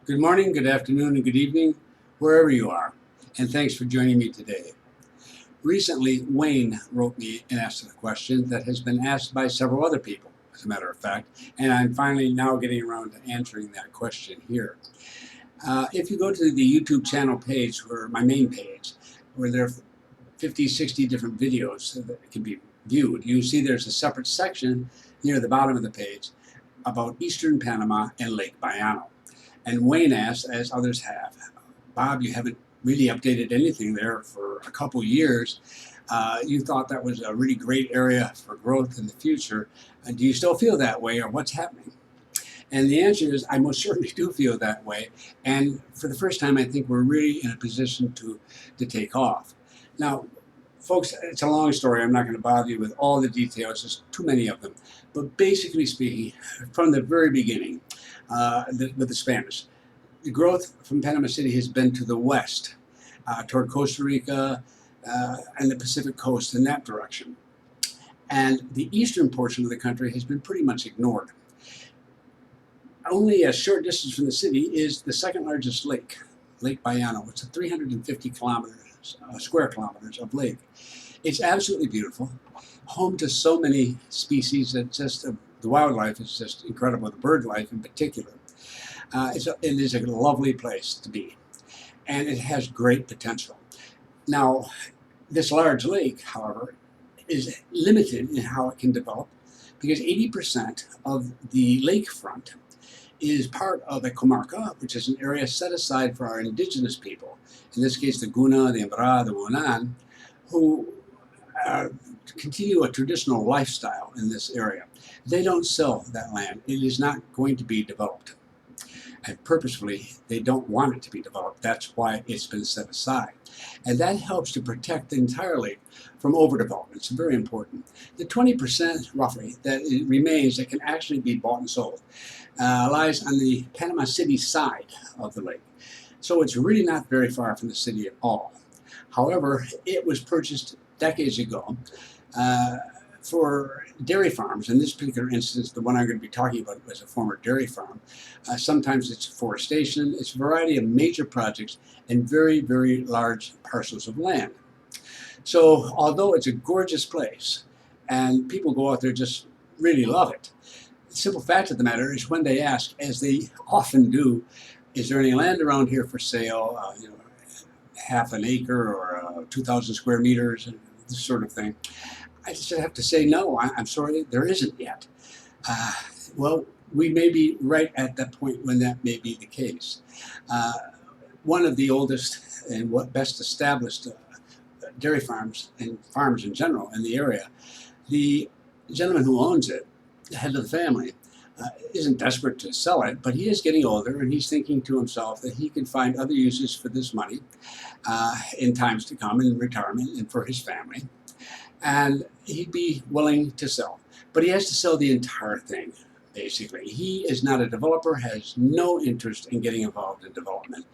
Good morning, good afternoon, and good evening, wherever you are. And thanks for joining me today. Recently, Wayne wrote me and asked a question that has been asked by several other people, as a matter of fact, and I'm finally now getting around to answering that question here. If you go to the YouTube channel page, or my main page, where there are 50, 60 different videos that can be viewed, you see there's a separate section near the bottom of the page about Eastern Panama and Lake Bayano. And Wayne asked, as others have, Bob, you haven't really updated anything there for a couple years. You thought that was a really great area for growth in the future. Do you still feel that way, or what's happening? And the answer is, I most certainly do feel that way. And for the first time, I think we're really in a position to take off. Now, folks, it's a long story. I'm not going to bother you with all the details. There's too many of them. But basically speaking, from the very beginning, with the Spanish, the growth from Panama City has been to the west, toward Costa Rica and the Pacific coast in that direction. And the eastern portion of the country has been pretty much ignored. Only a short distance from the city is the second largest lake, Lake Bayano. It's 350 square kilometers of lake. It's absolutely beautiful, home to so many species that just the wildlife is just incredible, the bird life in particular. It is a lovely place to be, and it has great potential. Now, this large lake, however, is limited in how it can develop because 80% of the lakefront is part of a comarca, which is an area set aside for our indigenous people, in this case the Guna, the Embra, the Wonan, who continue a traditional lifestyle in this area. They don't sell that land. It is not going to be developed. And purposefully, they don't want it to be developed. That's why it's been set aside. And that helps to protect the entire lake from overdevelopment. It's very important. The 20% roughly that it remains that can actually be bought and sold lies on the Panama City side of the lake. So it's really not very far from the city at all. However, it was purchased decades ago for dairy farms. In this particular instance, the one I'm going to be talking about was a former dairy farm. Sometimes it's forestation. It's a variety of major projects and very, very large parcels of land. So although it's a gorgeous place and people go out there just really love it, the simple fact of the matter is when they ask, as they often do, is there any land around here for sale, half an acre or 2,000 square meters, and this sort of thing, I just have to say no, I'm sorry, there isn't yet. Well, we may be right at that point when that may be the case. One of the oldest and best established dairy farms and farms in general in the area, the gentleman who owns it, the head of the family, isn't desperate to sell it, but he is getting older and he's thinking to himself that he can find other uses for this money in times to come in retirement and for his family. And he'd be willing to sell. But he has to sell the entire thing, basically. He is not a developer, has no interest in getting involved in development.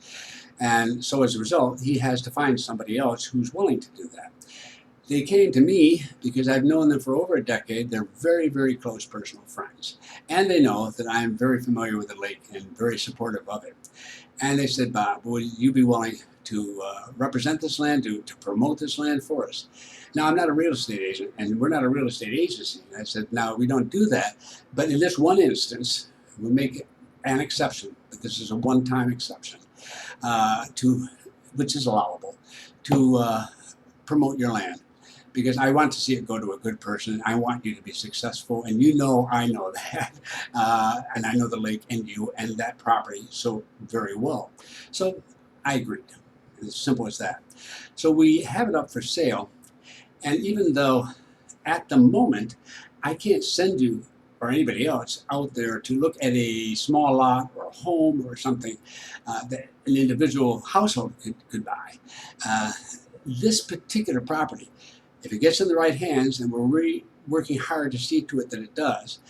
And so as a result, he has to find somebody else who's willing to do that. They came to me because I've known them for over a decade. They're very, very close personal friends. And they know that I'm very familiar with the lake and very supportive of it. And they said, Bob, would you be willing to represent this land, to promote this land for us? Now, I'm not a real estate agent, and we're not a real estate agency. I said, no, we don't do that. But in this one instance, we make an exception, but this is a one-time exception, which is allowable, to promote your land. Because I want to see it go to a good person. I want you to be successful, and you know I know that. And I know the lake and you and that property so very well. So I agreed. As simple as that. So we have it up for sale. And even though at the moment I can't send you or anybody else out there to look at a small lot or a home or something that an individual household could buy, this particular property, if it gets in the right hands, and we're really working hard to see to it that it does,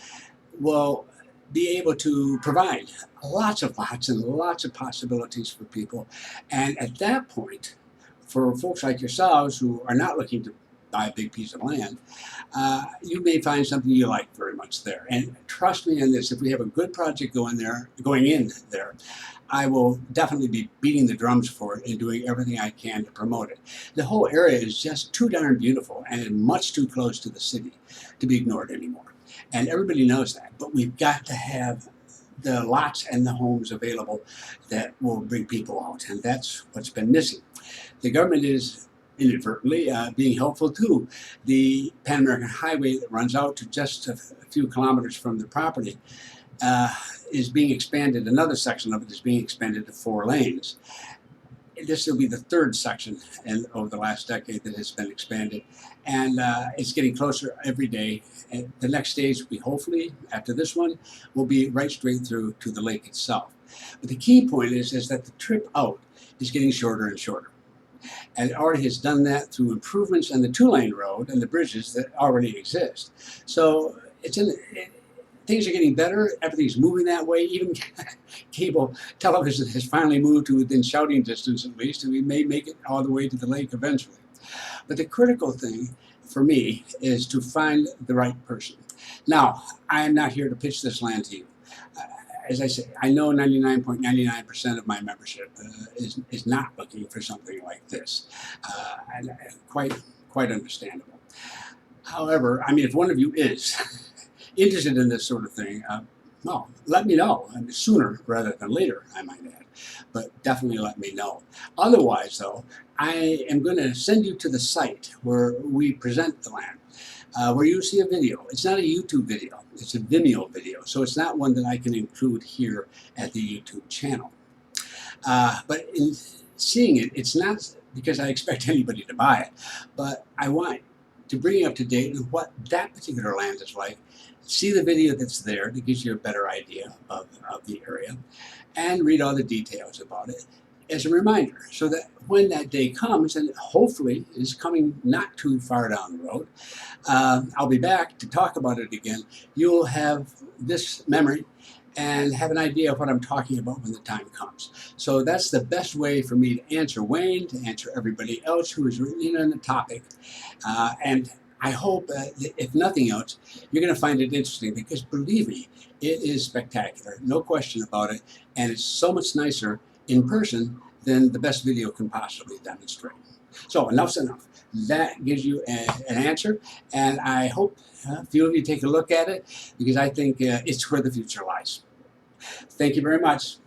will be able to provide lots of lots and lots of possibilities for people. And at that point, for folks like yourselves who are not looking to buy a big piece of land, you may find something you like very much there. And trust me on this, if we have a good project going in there, I will definitely be beating the drums for it and doing everything I can to promote it. The whole area is just too darn beautiful and much too close to the city to be ignored anymore. And everybody knows that, but we've got to have the lots and the homes available that will bring people out, and that's what's been missing. The government is inadvertently being helpful too. The Pan American Highway that runs out to just a few kilometers from the property uh, is being expanded. Another section of it is being expanded to 4 lanes. This will be the 3rd section over the last decade that has been expanded, and it's getting closer every day. And the next stage will be, hopefully, after this one, will be right straight through to the lake itself. But the key point is that the trip out is getting shorter and shorter. And it already has done that through improvements on the 2-lane road and the bridges that already exist. So things are getting better. Everything's moving that way. Even cable television has finally moved to within shouting distance, at least, and we may make it all the way to the lake eventually. But the critical thing for me is to find the right person. Now, I am not here to pitch this land to you. As I say, I know 99.99% of my membership is not looking for something like this, and quite understandable. However, I mean, if one of you is interested in this sort of thing, well, let me know. I mean, sooner rather than later, I might add, but definitely let me know. Otherwise, though, I am going to send you to the site where we present the land. Where you see a video. It's not a YouTube video, it's a Vimeo video, so it's not one that I can include here at the YouTube channel. But in seeing it, it's not because I expect anybody to buy it, but I want to bring you up to date on what that particular land is like. See the video that's there that gives you a better idea of the area, and read all the details about it as a reminder, so that when that day comes, and hopefully is coming not too far down the road, I'll be back to talk about it again. You'll have this memory and have an idea of what I'm talking about when the time comes. So that's the best way for me to answer Wayne, to answer everybody else who is written in on the topic. And I hope, if nothing else, you're going to find it interesting, because believe me, it is spectacular, no question about it, and it's so much nicer in person than the best video can possibly demonstrate. So enough's enough. That gives you an answer, and I hope a few of you take a look at it, because I think it's where the future lies. Thank you very much.